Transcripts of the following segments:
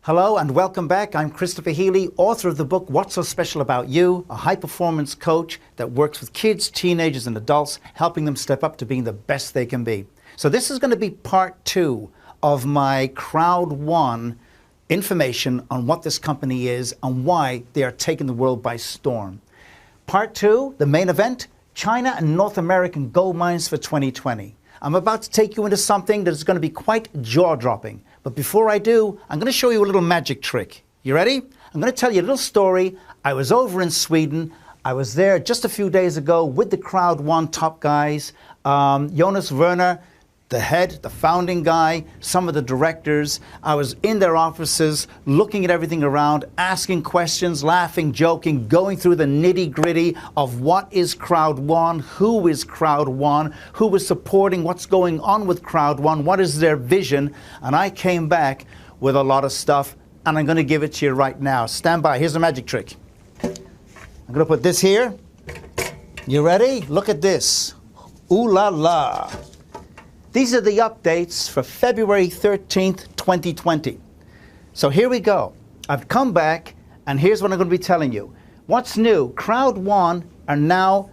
Hello and welcome back. I'm Christopher Healy, author of the book, What's So Special About You? A high-performance coach that works with kids, teenagers, and adults, helping them step up to being the best they can be. So this is going to be part 2 of my Crowd One information on what this company is and why they are taking the world by storm. Part 2, the main event, China and North American gold mines for 2020. I'm about to take you into something that is going to be quite jaw-dropping. But before I do, I'm going to show you a little magic trick. You ready? I'm going to tell you a little story. I was over in Sweden. I was there just a few days ago with the Crowd One top guys. Jonas Werner, the head, the founding guy, some of the directors. I was in their offices, looking at everything around, asking questions, laughing, joking, going through the nitty-gritty of what is Crowd One, who is Crowd One, who is supporting what's going on with Crowd One, what is their vision, and I came back with a lot of stuff, and I'm going to give it to you right now. Stand by. Here's the magic trick. I'm going to put this here. You ready? Look at this. Ooh la la. These are the updates for February 13th, 2020. So here we go. I've come back, and here's what I'm going to be telling you. What's new? Crowd One are now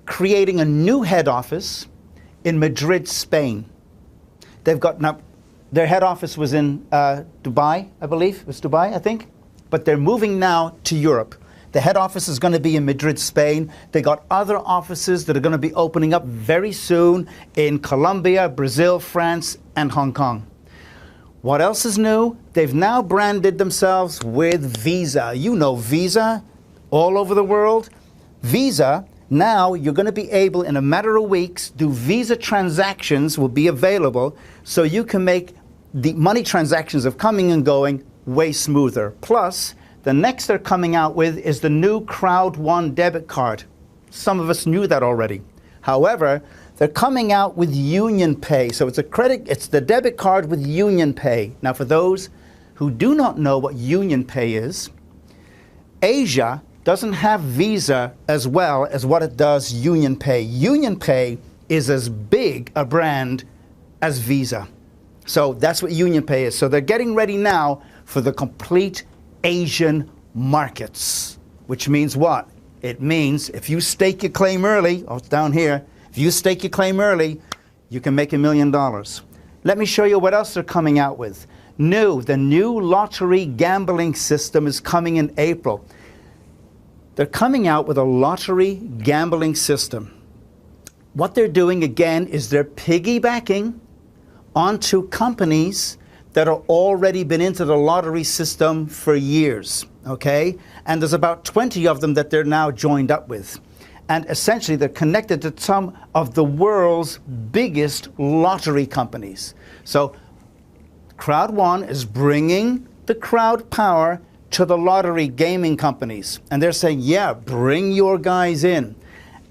creating a new head office in Madrid, Spain. They've got now, their head office was in Dubai, I believe. It was Dubai, I think. But they're moving now to Europe. The head office is going to be in Madrid, Spain. They got other offices that are going to be opening up very soon in Colombia, Brazil, France, and Hong Kong. What else is new? They've now branded themselves with Visa. You know Visa all over the world. Visa, now you're going to be able, in a matter of weeks, do Visa transactions will be available so you can make the money transactions of coming and going way smoother. Plus, the next they're coming out with is the new Crowd One debit card. Some of us knew that already. However, they're coming out with Union Pay. So it's the debit card with Union Pay. Now, for those who do not know what Union Pay is, Asia doesn't have Visa as well as what it does Union Pay. Union Pay is as big a brand as Visa. So that's what Union Pay is. So they're getting ready now for the complete Asian markets, which means what? It means if you stake your claim early, oh, it's down here, if you stake your claim early, you can make $1 million. Let me show you what else they're coming out with. The new lottery gambling system is coming in April. They're coming out with a lottery gambling system. What they're doing again is they're piggybacking onto companies that have already been into the lottery system for years, okay? And there's about 20 of them that they're now joined up with. And essentially, they're connected to some of the world's biggest lottery companies. So Crowd One is bringing the crowd power to the lottery gaming companies. And they're saying, yeah, bring your guys in.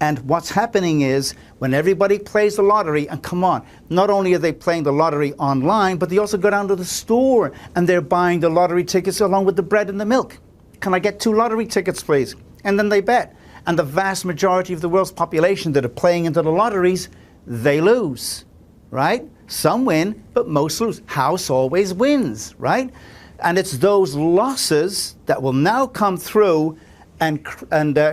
And what's happening is, when everybody plays the lottery, and come on, not only are they playing the lottery online, but they also go down to the store and they're buying the lottery tickets along with the bread and the milk. Can I get 2 lottery tickets, please? And then they bet. And the vast majority of the world's population that are playing into the lotteries, they lose, right? Some win, but most lose. House always wins, right? And it's those losses that will now come through, and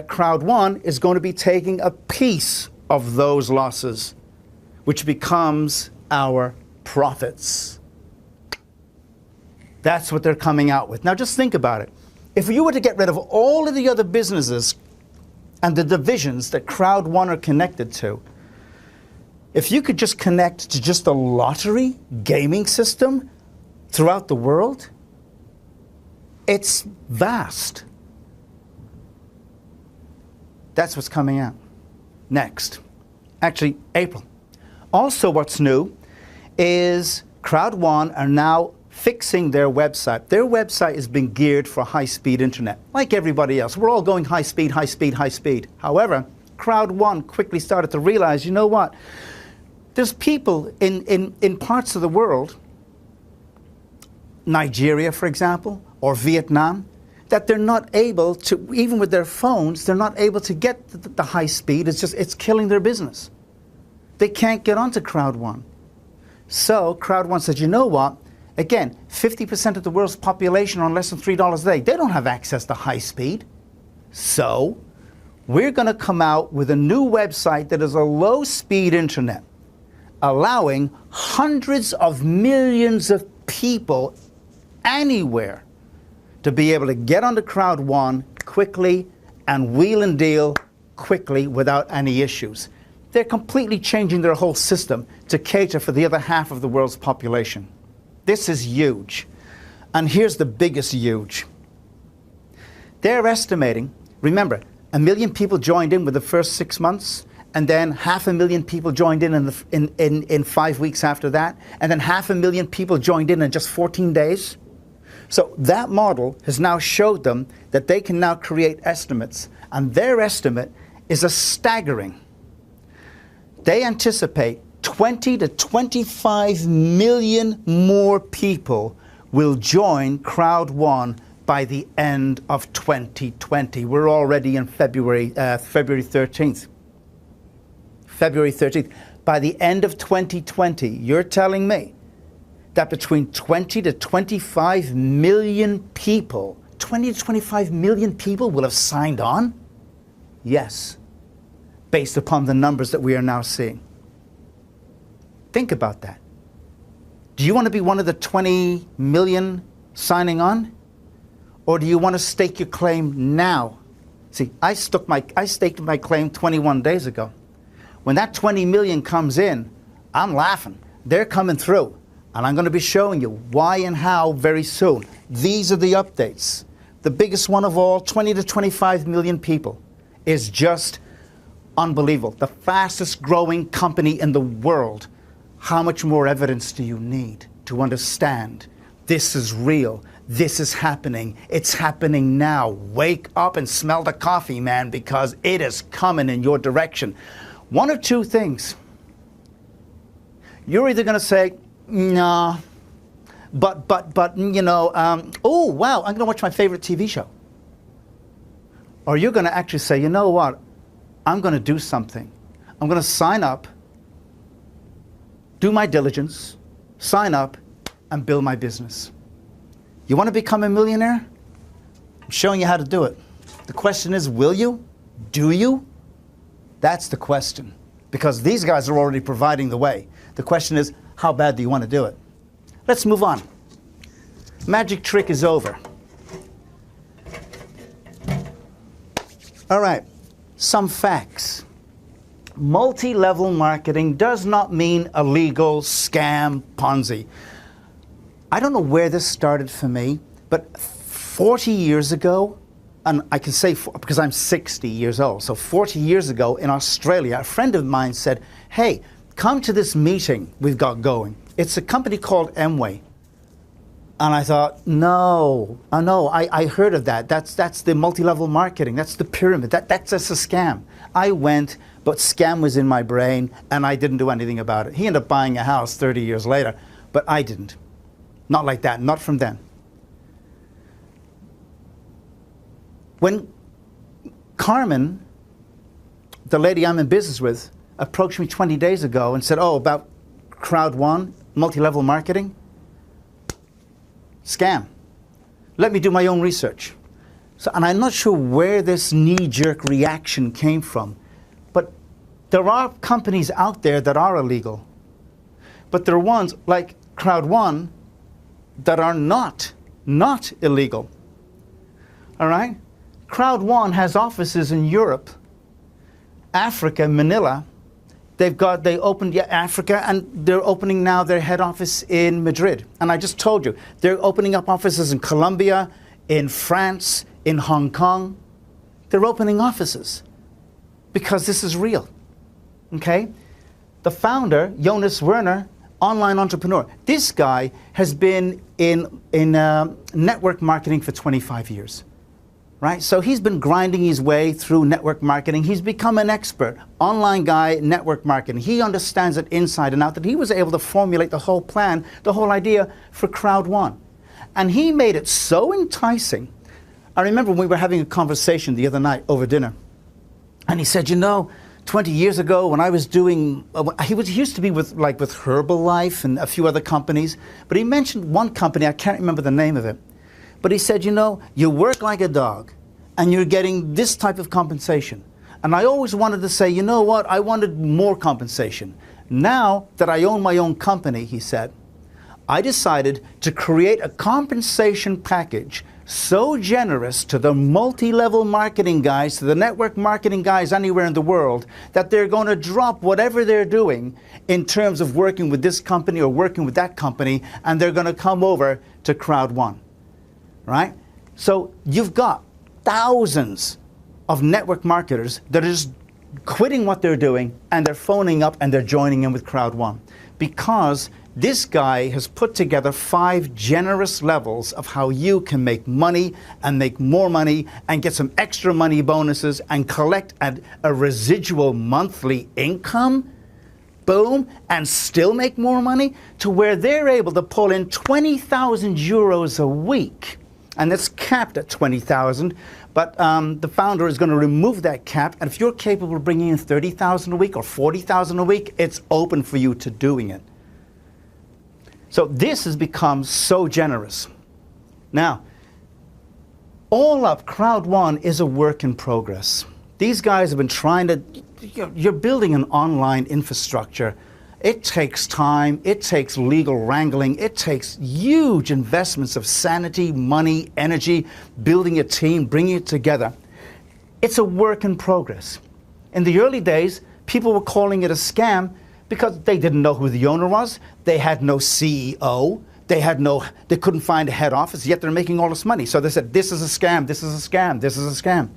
Crowd One is going to be taking a piece of those losses, which becomes our profits. That's what they're coming out with. Now just think about it. If you were to get rid of all of the other businesses and the divisions that Crowd One are connected to, if you could just connect to just a lottery gaming system throughout the world, it's vast. That's what's coming out next. Actually, April. Also, what's new is Crowd One are now fixing their website. Their website has been geared for high-speed internet, like everybody else. We're all going high speed, high speed, high speed. However, Crowd One quickly started to realize, you know what? There's people in parts of the world, Nigeria, for example, or Vietnam, that they're not able to, even with their phones, they're not able to get the high speed. It's killing their business. They can't get onto Crowd One. So Crowd One said, you know what? Again, 50% of the world's population are on less than $3 a day. They don't have access to high speed. So we're going to come out with a new website that is a low-speed internet, allowing hundreds of millions of people anywhere to be able to get onto Crowd One quickly and wheel and deal quickly without any issues. They're completely changing their whole system to cater for the other half of the world's population. This is huge. And here's the biggest huge. They're estimating, remember, 1 million people joined in with the first 6 months, and then 500,000 people joined in 5 weeks after that, and then 500,000 people joined in just 14 days. So that model has now showed them that they can now create estimates, and their estimate is a staggering. They anticipate 20 to 25 million more people will join Crowd One by the end of 2020. We're already in February 13th. February 13th. By the end of 2020, you're telling me that between 20 to 25 million people, 20 to 25 million people will have signed on? Yes, based upon the numbers that we are now seeing. Think about that. Do you want to be one of the 20 million signing on? Or do you want to stake your claim now? See, I staked my claim 21 days ago. When that 20 million comes in, I'm laughing. They're coming through. And I'm going to be showing you why and how very soon. These are the updates. The biggest one of all, 20 to 25 million people, is just unbelievable. The fastest growing company in the world. How much more evidence do you need to understand this is real? This is happening. It's happening now. Wake up and smell the coffee, man, because it is coming in your direction. One of two things. You're either going to say, nah, but, you know, oh, wow, I'm going to watch my favorite TV show. Or you're going to actually say, you know what, I'm going to do something. I'm going to sign up, do my diligence, sign up, and build my business. You want to become a millionaire? I'm showing you how to do it. The question is, will you? Do you? That's the question. Because these guys are already providing the way. The question is, how bad do you want to do it? Let's move on. Magic trick is over. All right, some facts. Multi-level marketing does not mean illegal, scam, Ponzi. I don't know where this started for me, but 40 years ago, and I can say because I'm 60 years old, so 40 years ago in Australia, a friend of mine said, hey, come to this meeting we've got going. It's a company called Amway. And I thought, no, I heard of that. That's the multi-level marketing. That's the pyramid. That's just a scam. I went, but scam was in my brain, and I didn't do anything about it. He ended up buying a house 30 years later, but I didn't. Not like that, not from then. When Carmen, the lady I'm in business with, approached me 20 days ago and said, oh, about Crowd One, multi-level marketing, scam. Let me do my own research. So, and I'm not sure where this knee-jerk reaction came from, but there are companies out there that are illegal. But there are ones like Crowd One that are not illegal. All right? Crowd One has offices in Europe, Africa, Manila. They opened Africa, and they're opening now their head office in Madrid. And I just told you, they're opening up offices in Colombia, in France, in Hong Kong. They're opening offices because this is real, okay? The founder, Jonas Werner, online entrepreneur. This guy has been in network marketing for 25 years. Right? So he's been grinding his way through network marketing. He's become an expert, online guy, network marketing. He understands it inside and out, that he was able to formulate the whole plan, the whole idea for Crowd One. And he made it so enticing. I remember when we were having a conversation the other night over dinner, and he said, you know, 20 years ago when I was doing, he used to be with Herbalife and a few other companies, but he mentioned one company, I can't remember the name of it, but he said, you know, you work like a dog and you're getting this type of compensation. And I always wanted to say, you know what, I wanted more compensation. Now that I own my own company, he said, I decided to create a compensation package so generous to the multi-level marketing guys, to the network marketing guys anywhere in the world, that they're going to drop whatever they're doing in terms of working with this company or working with that company, and they're going to come over to Crowd One, right? So you've got thousands of network marketers that are just quitting what they're doing and they're phoning up and they're joining in with Crowd One, because this guy has put together 5 generous levels of how you can make money and make more money and get some extra money bonuses and collect a residual monthly income, boom, and still make more money, to where they're able to pull in 20,000 euros a week. And it's capped at 20,000, but the founder is going to remove that cap. And if you're capable of bringing in 30,000 a week or 40,000 a week, it's open for you to doing it. So this has become so generous. Now, all up, Crowd One is a work in progress. These guys have been trying to, you're building an online infrastructure. It takes time, it takes legal wrangling, it takes huge investments of sanity, money, energy, building a team, bringing it together. It's a work in progress. In the early days, people were calling it a scam because they didn't know who the owner was, they had no CEO, they couldn't find a head office, yet they're making all this money. So they said, this is a scam, this is a scam, this is a scam.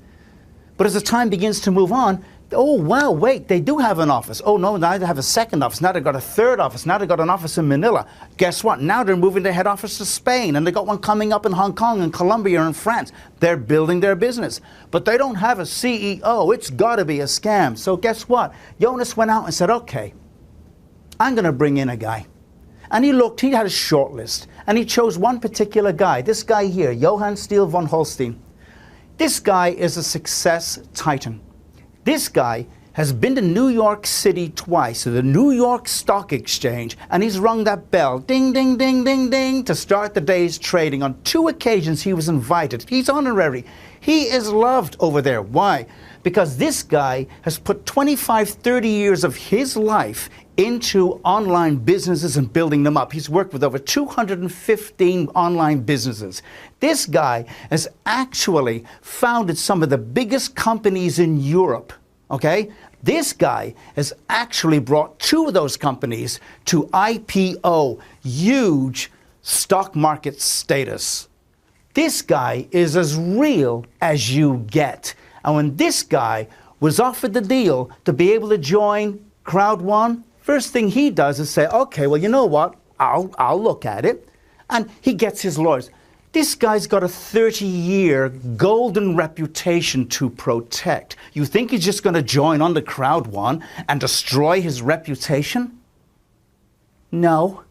But as the time begins to move on, oh wow, wait, they do have an office. Oh no, now they have a second office, now they've got a third office, now they've got an office in Manila. Guess what? Now they're moving their head office to Spain, and they got one coming up in Hong Kong and Colombia and France. They're building their business. But they don't have a CEO, it's gotta be a scam. So guess what? Jonas went out and said, okay, I'm going to bring in a guy. And he looked, he had a short list, and he chose one particular guy, this guy here, Johann Steele von Holstein. This guy is a success titan. This guy has been to New York City twice, to the New York Stock Exchange, and he's rung that bell, ding, ding, ding, ding, ding, to start the day's trading. On 2 occasions he was invited. He's honorary. He is loved over there. Why? Because this guy has put 25, 30 years of his life into online businesses and building them up. He's worked with over 215 online businesses. This guy has actually founded some of the biggest companies in Europe, okay? This guy has actually brought 2 of those companies to IPO, huge stock market status. This guy is as real as you get. And when this guy was offered the deal to be able to join Crowd One, first thing he does is say, okay, well, you know what? I'll look at it. And he gets his lawyers. This guy's got a 30-year golden reputation to protect. You think he's just going to join on the Crowd One and destroy his reputation? No.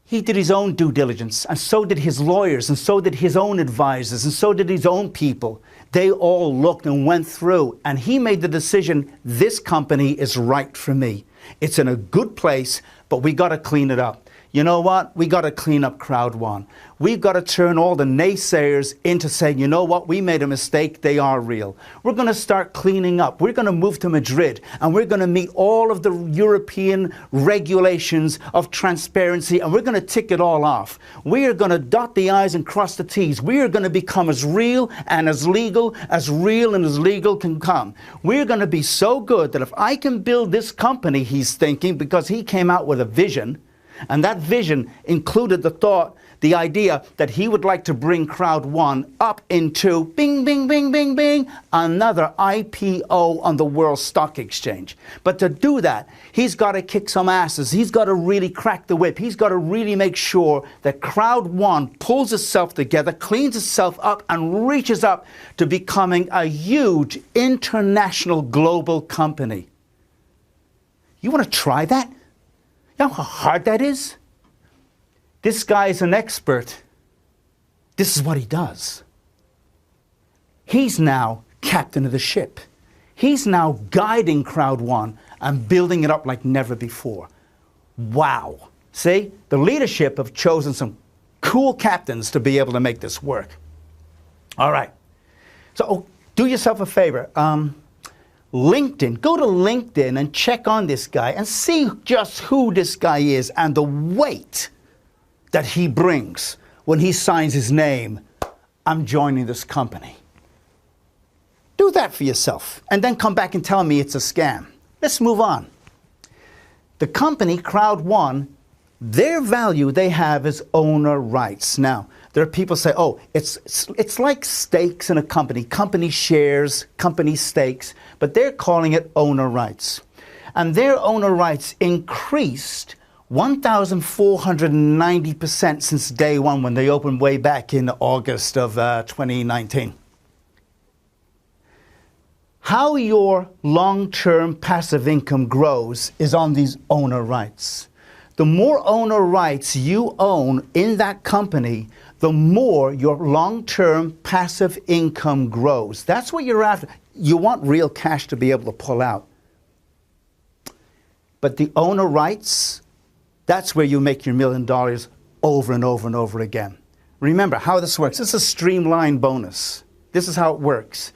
He did his own due diligence, and so did his lawyers, and so did his own advisors, and so did his own people. They all looked and went through, and he made the decision, this company is right for me. It's in a good place, but we got to clean it up. You know what? We got to clean up Crowd One. We've got to turn all the naysayers into saying, you know what? We made a mistake. They are real. We're going to start cleaning up. We're going to move to Madrid, and we're going to meet all of the European regulations of transparency, and we're going to tick it all off. We are going to dot the I's and cross the T's. We are going to become as real and as legal as legal can come. We're going to be so good that if I can build this company, he's thinking, because he came out with a vision, and that vision included the idea that he would like to bring Crowd One up into bing, bing, bing, bing, bing, another IPO on the World Stock Exchange. But to do that, he's got to kick some asses. He's got to really crack the whip. He's got to really make sure that Crowd One pulls itself together, cleans itself up, and reaches up to becoming a huge international global company. You want to try that? You know how hard that is? This guy is an expert. This is what he does. He's now captain of the ship. He's now guiding Crowd One and building it up like never before. Wow. See, the leadership have chosen some cool captains to be able to make this work. All right. So do yourself a favor. LinkedIn. Go to LinkedIn and check on this guy and see just who this guy is and the weight that he brings when he signs his name, I'm joining this company. Do that for yourself and then come back and tell me it's a scam. Let's move on. The company, Crowd One, their value they have is owner rights. Now, there are people say, oh, it's like stakes in a company shares, company stakes, but they're calling it owner rights. And their owner rights increased 1,490% since day one when they opened way back in August of 2019. How your long-term passive income grows is on these owner rights. The more owner rights you own in that company, the more your long-term passive income grows. That's what you're after. You want real cash to be able to pull out. But the owner rights, that's where you make your $1 million over and over and over again. Remember how this works. This is a streamlined bonus. This is how it works.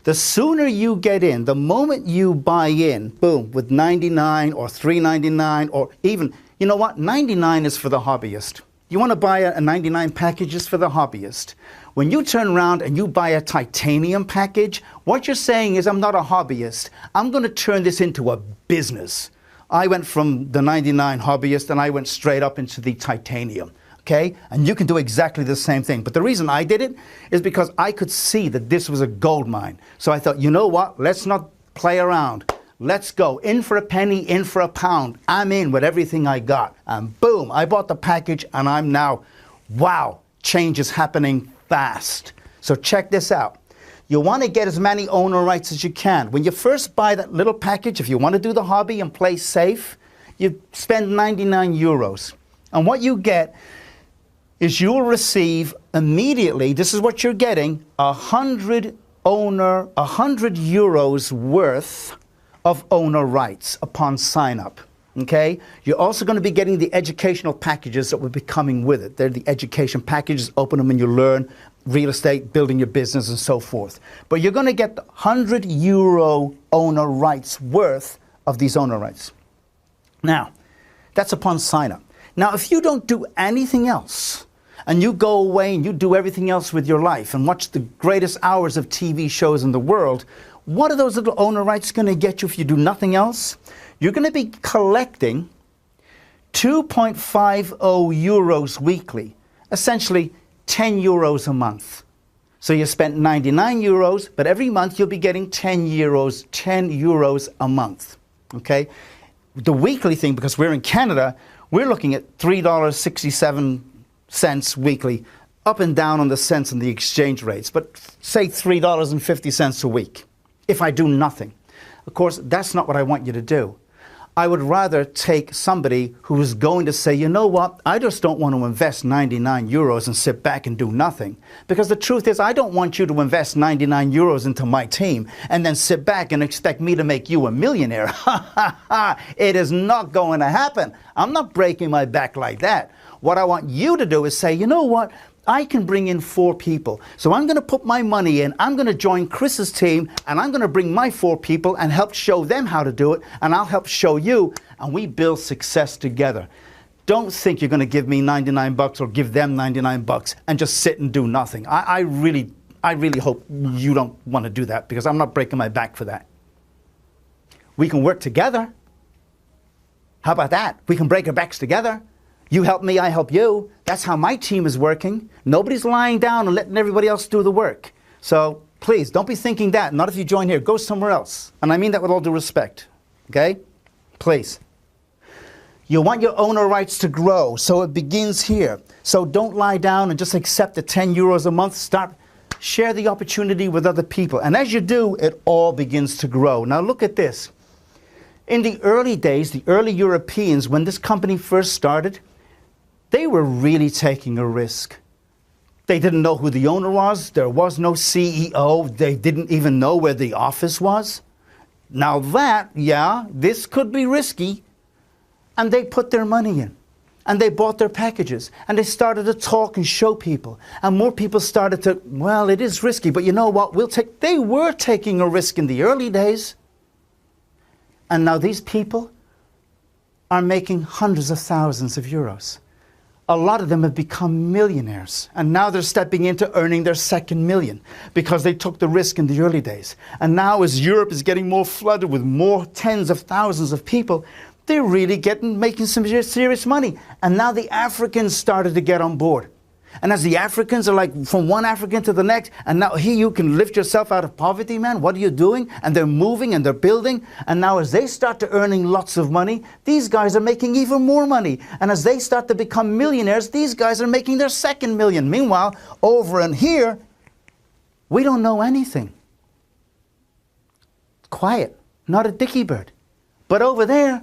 The sooner you get in, the moment you buy in, boom, with 99 or 399 or even, you know what, 99 is for the hobbyist. You want to buy a 99 package is for the hobbyist. When you turn around and you buy a titanium package, what you're saying is, I'm not a hobbyist. I'm going to turn this into a business. I went from the 99 hobbyist and I went straight up into the titanium. Okay? And you can do exactly the same thing. But the reason I did it is because I could see that this was a gold mine. So I thought, you know what? Let's not play around. Let's go. In for a penny, in for a pound. I'm in with everything I got. And boom, I bought the package and I'm now, wow, change is happening fast. So check this out. You want to get as many owner rights as you can. When you first buy that little package, if you want to do the hobby and play safe, you spend 99 euros. And what you get is you will receive immediately, this is what you're getting, 100 euros worth of owner rights upon sign up. Okay? You're also going to be getting the educational packages that will be coming with it. They're the education packages, open them and you learn real estate, building your business and so forth. But you're going to get the 100 euro owner rights worth of these owner rights. Now, that's upon sign up. Now, if you don't do anything else, and you go away and you do everything else with your life and watch the greatest hours of TV shows in the world, what are those little owner rights going to get you if you do nothing else? You're going to be collecting 2.50 euros weekly, essentially 10 euros a month. So you spent 99 euros, but every month you'll be getting 10 euros a month. Okay? The weekly thing, because we're in Canada, we're looking at $3.67 weekly, up and down on the cents and the exchange rates, but say $3.50 a week if I do nothing. Of course, that's not what I want you to do. I would rather take somebody who is going to say, you know what, I just don't want to invest 99 euros and sit back and do nothing. Because the truth is, I don't want you to invest 99 euros into my team and then sit back and expect me to make you a millionaire. It is not going to happen. I'm not breaking my back like that. What I want you to do is say, you know what, I can bring in 4 people. So I'm going to put my money in, I'm going to join Chris's team, and I'm going to bring my 4 people and help show them how to do it, and I'll help show you, and we build success together. Don't think you're going to give me 99 bucks or give them 99 bucks and just sit and do nothing. I really hope you don't want to do that, because I'm not breaking my back for that. We can work together. How about that? We can break our backs together. You help me, I help you. That's how my team is working. Nobody's lying down and letting everybody else do the work. So please, don't be thinking that. Not if you join here. Go somewhere else. And I mean that with all due respect. Okay? Please. You want your owner rights to grow, so it begins here. So don't lie down and just accept the 10 euros a month. Share the opportunity with other people. And as you do, it all begins to grow. Now look at this. In the early days, the early Europeans, when this company first started, they were really taking a risk. They didn't know who the owner was. There was no CEO. They didn't even know where the office was. Now that, yeah, this could be risky. And they put their money in. And they bought their packages. And they started to talk and show people. And more people started to, well, it is risky, but you know what? They were taking a risk in the early days. And now these people are making hundreds of thousands of euros. A lot of them have become millionaires. And now they're stepping into earning their second million because they took the risk in the early days. And now as Europe is getting more flooded with more tens of thousands of people, they're really making some serious money. And now the Africans started to get on board. And as the Africans are like from one African to the next, and now here you can lift yourself out of poverty, man. What are you doing? And they're moving and they're building. And now as they start to earning lots of money, these guys are making even more money. And as they start to become millionaires, these guys are making their second million. Meanwhile, over in here, we don't know anything. Quiet, not a dicky bird. But over there,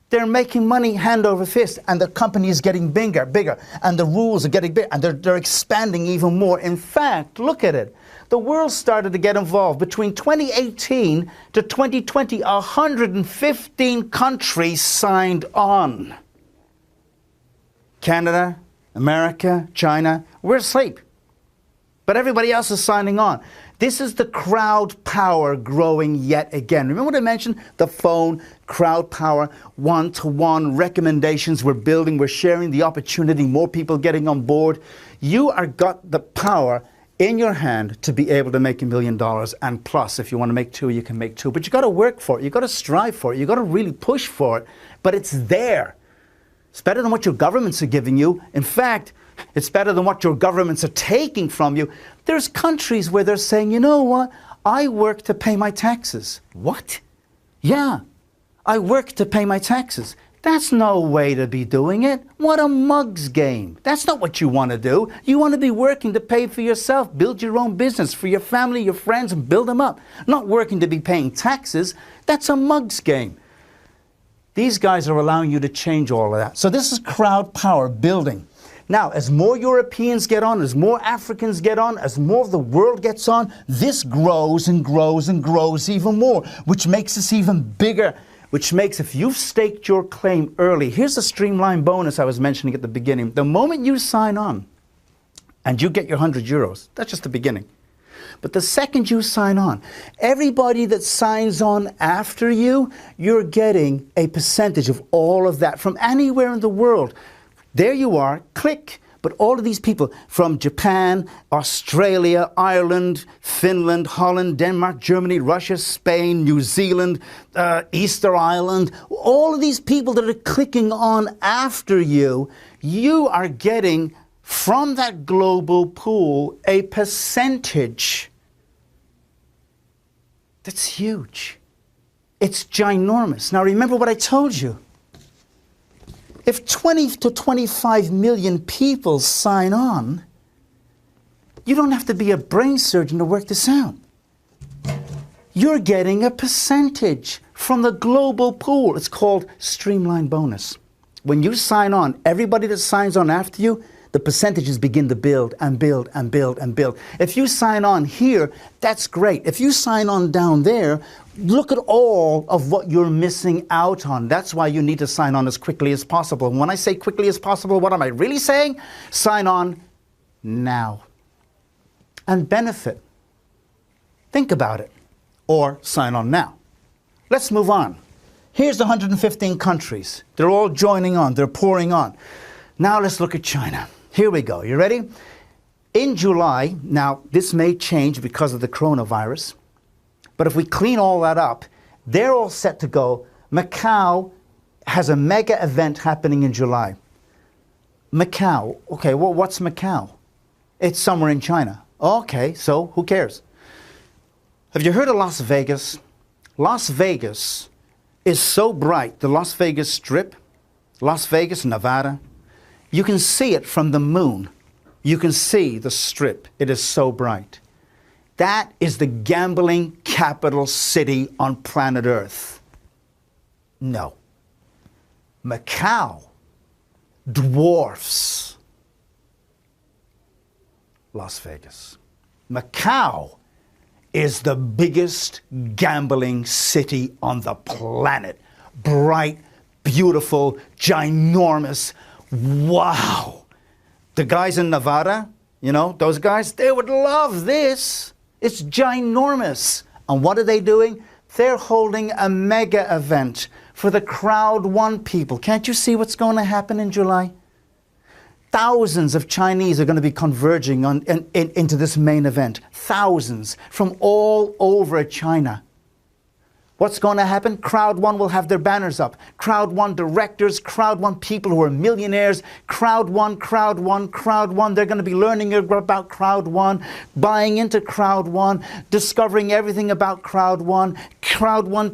they're making money hand over fist, and the company is getting bigger, and the rules are getting bigger, and they're expanding even more. In fact, look at it. The world started to get involved. Between 2018 to 2020, 115 countries signed on. Canada, America, China, we're asleep. But everybody else is signing on. This is the crowd power growing yet again. Remember what I mentioned? The phone, crowd power, one-to-one recommendations. We're building, we're sharing the opportunity, more people getting on board. You are got the power in your hand to be able to make $1 million and plus. If you want to make two, you can make two. But you got to work for it. You got to strive for it. You got to really push for it. But it's there. It's better than what your governments are giving you. In fact, it's better than what your governments are taking from you. There's countries where they're saying, you know what? I work to pay my taxes. What? Yeah, I work to pay my taxes. That's no way to be doing it. What a mug's game. That's not what you want to do. You want to be working to pay for yourself, build your own business for your family, your friends, and build them up. Not working to be paying taxes. That's a mug's game. These guys are allowing you to change all of that. So this is crowd power building. Now, as more Europeans get on, as more Africans get on, as more of the world gets on, this grows and grows and grows even more, which makes us even bigger, which makes, if you've staked your claim early, here's the streamline bonus I was mentioning at the beginning. The moment you sign on and you get your 100 euros, that's just the beginning. But the second you sign on, everybody that signs on after you, you're getting a percentage of all of that from anywhere in the world. There you are, click. But all of these people from Japan, Australia, Ireland, Finland, Holland, Denmark, Germany, Russia, Spain, New Zealand, Easter Island, all of these people that are clicking on after you, you are getting from that global pool a percentage. That's huge. It's ginormous. Now remember what I told you. If 20 to 25 million people sign on, you don't have to be a brain surgeon to work this out. You're getting a percentage from the global pool. It's called streamline bonus. When you sign on, everybody that signs on after you, the percentages begin to build and build and build and build. If you sign on here, that's great. If you sign on down there, look at all of what you're missing out on. That's why you need to sign on as quickly as possible. And when I say quickly as possible, what am I really saying? Sign on now and benefit. Think about it. Or sign on now. Let's move on. Here's the 115 countries. They're all joining on. They're pouring on. Now let's look at China. Here we go. You ready? In July, now this may change because of the coronavirus, but if we clean all that up, they're all set to go. Macau has a mega event happening in July. Macau. Okay, well, what's Macau? It's somewhere in China. Okay, so who cares? Have you heard of Las Vegas? Las Vegas is so bright. The Las Vegas Strip, Las Vegas, Nevada, you can see it from the moon. You can see the Strip. It is so bright. That is the gambling capital city on planet Earth. No. Macau dwarfs Las Vegas. Macau is the biggest gambling city on the planet. Bright, beautiful, ginormous. Wow. The guys in Nevada, you know, those guys, they would love this. It's ginormous. And what are they doing? They're holding a mega event for the Crowd One people. Can't you see what's going to happen in July? Thousands of Chinese are going to be converging into this main event. Thousands from all over China. What's going to happen? Crowd One will have their banners up. Crowd One directors, Crowd One people who are millionaires, Crowd One, Crowd One, Crowd One. They're going to be learning about Crowd One, buying into Crowd One, discovering everything about Crowd One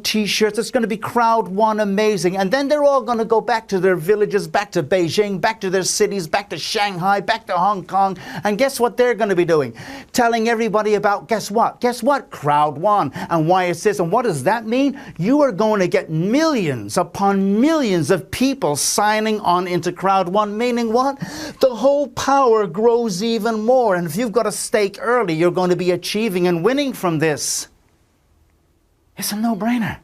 t-shirts. It's going to be Crowd One amazing. And then they're all going to go back to their villages, back to Beijing, back to their cities, back to Shanghai, back to Hong Kong. And guess what they're going to be doing? Telling everybody about, guess what? Guess what? Crowd One. And why it's this. And what does that mean? You are going to get millions upon millions of people signing on into Crowd One, meaning what? The whole power grows even more. And if you've got a stake early, you're going to be achieving and winning from this. It's a no-brainer.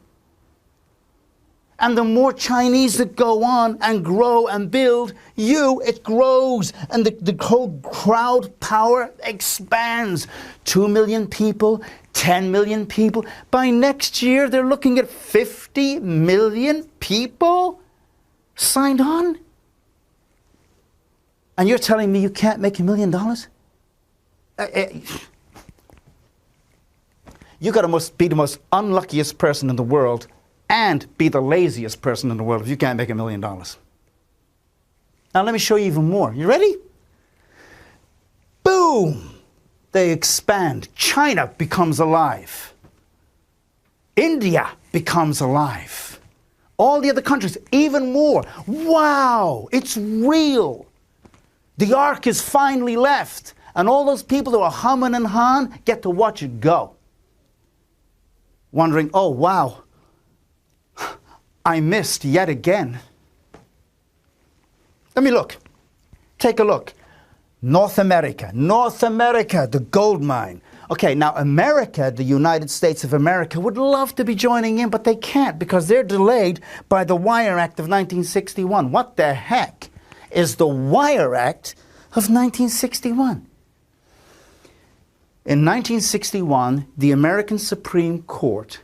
And the more Chinese that go on and grow and build, it grows. And the whole crowd power expands. 2 million people, 10 million people. By next year, they're looking at 50 million people signed on. And you're telling me you can't make $1 million? You got to be the most unluckiest person in the world and be the laziest person in the world if you can't make $1 million. Now let me show you even more. You ready? Boom! They expand. China becomes alive. India becomes alive. All the other countries, even more. Wow! It's real. The ark is finally left. And all those people who are humming and hawing get to watch it go. Wondering, oh, wow, I missed yet again. Let me look. Take a look. North America, the gold mine. Okay, now America, the United States of America, would love to be joining in, but they can't because they're delayed by the Wire Act of 1961. What the heck is the Wire Act of 1961? In 1961, the American Supreme Court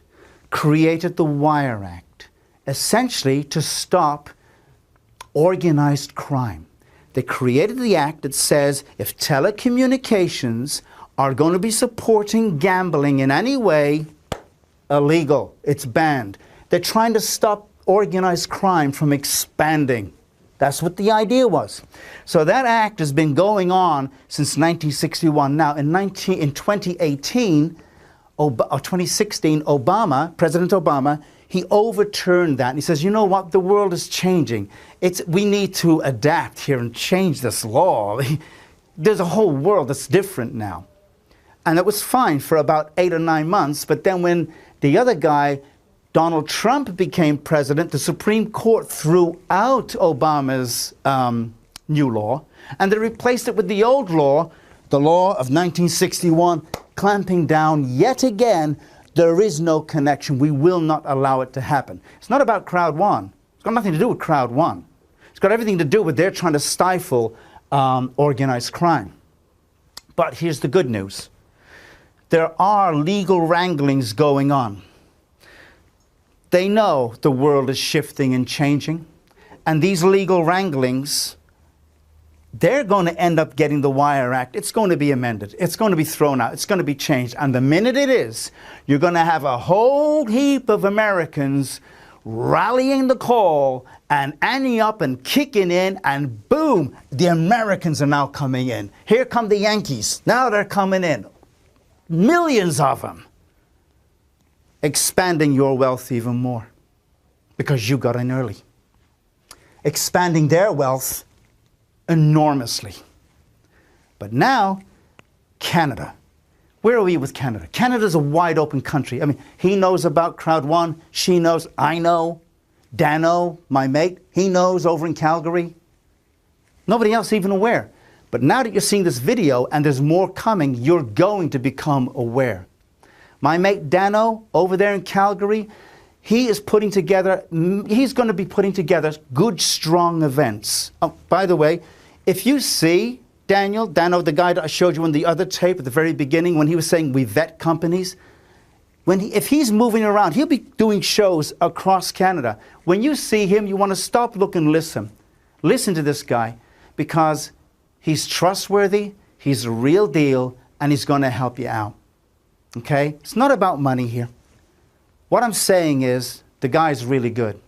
created the Wire Act, essentially to stop organized crime. They created the act that says if telecommunications are going to be supporting gambling in any way, illegal. It's banned. They're trying to stop organized crime from expanding. That's what the idea was. So that act has been going on since 1961. Now, in 2016, President Obama, he overturned that. And he says, you know what? The world is changing. We need to adapt here and change this law. There's a whole world that's different now. And it was fine for about 8 or 9 months. But then when the other guy, Donald Trump, became president, the Supreme Court threw out Obama's new law, and they replaced it with the old law, the law of 1961, clamping down yet again. There is no connection. We will not allow it to happen. It's not about Crowd One. It's got nothing to do with Crowd One. It's got everything to do with they're trying to stifle organized crime. But here's the good news. There are legal wranglings going on. They know the world is shifting and changing. And these legal wranglings, they're going to end up getting the Wire Act. It's going to be amended. It's going to be thrown out. It's going to be changed. And the minute it is, you're going to have a whole heap of Americans rallying the call and anting up and kicking in. And boom, the Americans are now coming in. Here come the Yankees. Now they're coming in. Millions of them. Expanding your wealth even more because you got in early. Expanding their wealth enormously. But now, Canada. Where are we with Canada? Canada's a wide open country. I mean, he knows about Crowd One. She knows. I know. Dano, my mate, he knows over in Calgary. Nobody else even aware. But now that you're seeing this video and there's more coming, you're going to become aware. My mate Dano over there in Calgary, he's going to be putting together good, strong events. Oh, by the way, if you see Dano, the guy that I showed you on the other tape at the very beginning when he was saying we vet companies, if he's moving around, he'll be doing shows across Canada. When you see him, you want to stop, look, and listen. Listen to this guy because he's trustworthy, he's a real deal, and he's going to help you out. Okay? It's not about money here. What I'm saying is the guy's really good.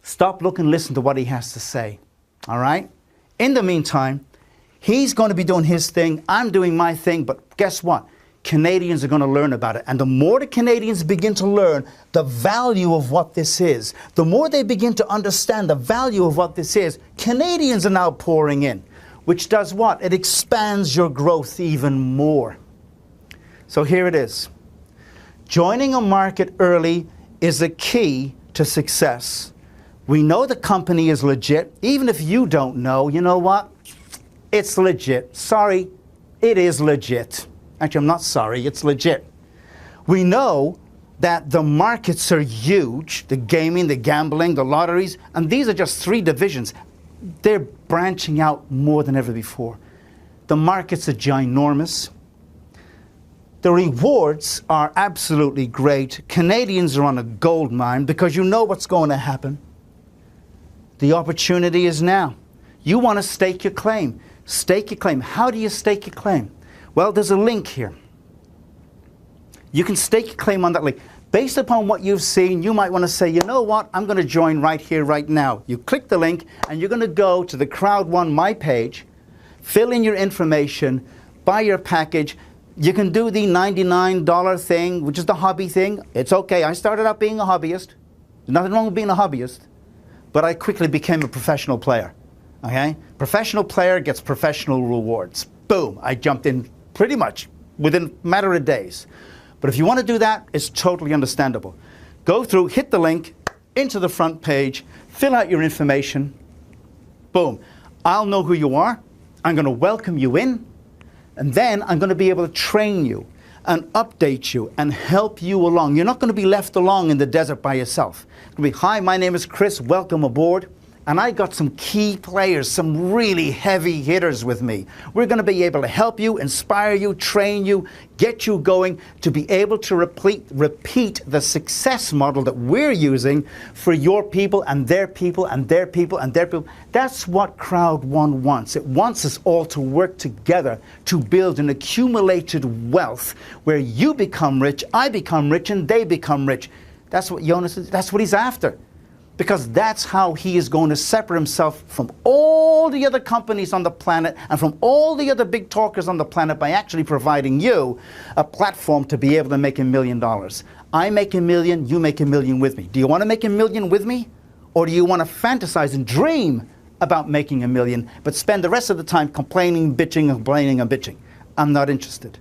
Stop, look, and listen to what he has to say. All right? In the meantime, he's going to be doing his thing. I'm doing my thing. But guess what? Canadians are going to learn about it. And the more the Canadians begin to learn the value of what this is, the more they begin to understand the value of what this is, Canadians are now pouring in, which does what? It expands your growth even more. So here it is. Joining a market early is a key to success. We know the company is legit. Even if you don't know, you know what? It's legit. Sorry, it is legit. Actually, I'm not sorry, it's legit. We know that the markets are huge, the gaming, the gambling, the lotteries, and these are just 3 divisions. They're branching out more than ever before. The markets are ginormous. The rewards are absolutely great. Canadians are on a gold mine because you know what's going to happen. The opportunity is now. You want to stake your claim. Stake your claim. How do you stake your claim? Well, there's a link here. You can stake your claim on that link. Based upon what you've seen, you might want to say, you know what, I'm going to join right here, right now. You click the link, and you're going to go to the Crowd One My page, fill in your information, buy your package. You can do the $99 thing, which is the hobby thing. It's okay. I started out being a hobbyist. There's nothing wrong with being a hobbyist. But I quickly became a professional player. Okay? Professional player gets professional rewards. Boom. I jumped in pretty much within a matter of days. But if you want to do that, it's totally understandable. Go through, hit the link, into the front page, fill out your information. Boom. I'll know who you are. I'm going to welcome you in. And then I'm going to be able to train you and update you and help you along. You're not going to be left along in the desert by yourself. It's going to be, hi, my name is Chris. Welcome aboard. And I got some key players, some really heavy hitters with me. We're going to be able to help you, inspire you, train you, get you going to be able to repeat the success model that we're using for your people and their people and their people and their people. That's what Crowd One wants. It wants us all to work together to build an accumulated wealth where you become rich, I become rich, and they become rich. That's what Jonas is. That's what he's after. Because that's how he is going to separate himself from all the other companies on the planet and from all the other big talkers on the planet by actually providing you a platform to be able to make $1 million. I make $1 million, you make $1 million with me. Do you want to make $1 million with me? Or do you want to fantasize and dream about making $1 million, but spend the rest of the time complaining, bitching, complaining, and bitching? I'm not interested.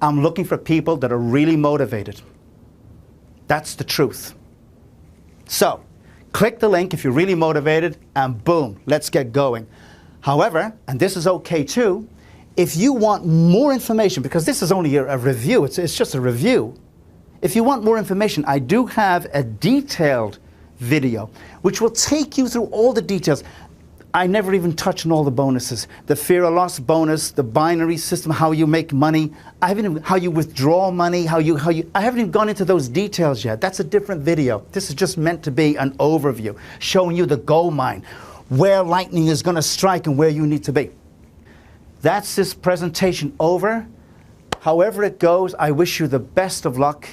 I'm looking for people that are really motivated. That's the truth. So, click the link if you're really motivated, and boom, let's get going. However, and this is okay too, if you want more information, because this is only a review, it's just a review. If you want more information, I do have a detailed video, which will take you through all the details. I never even touched on all the bonuses. The fear of loss bonus, the binary system, how you make money, how you withdraw money, I haven't even gone into those details yet. That's a different video. This is just meant to be an overview, showing you the gold mine, where lightning is going to strike and where you need to be. That's this presentation over. However it goes, I wish you the best of luck.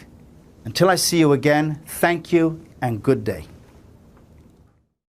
Until I see you again, thank you and good day.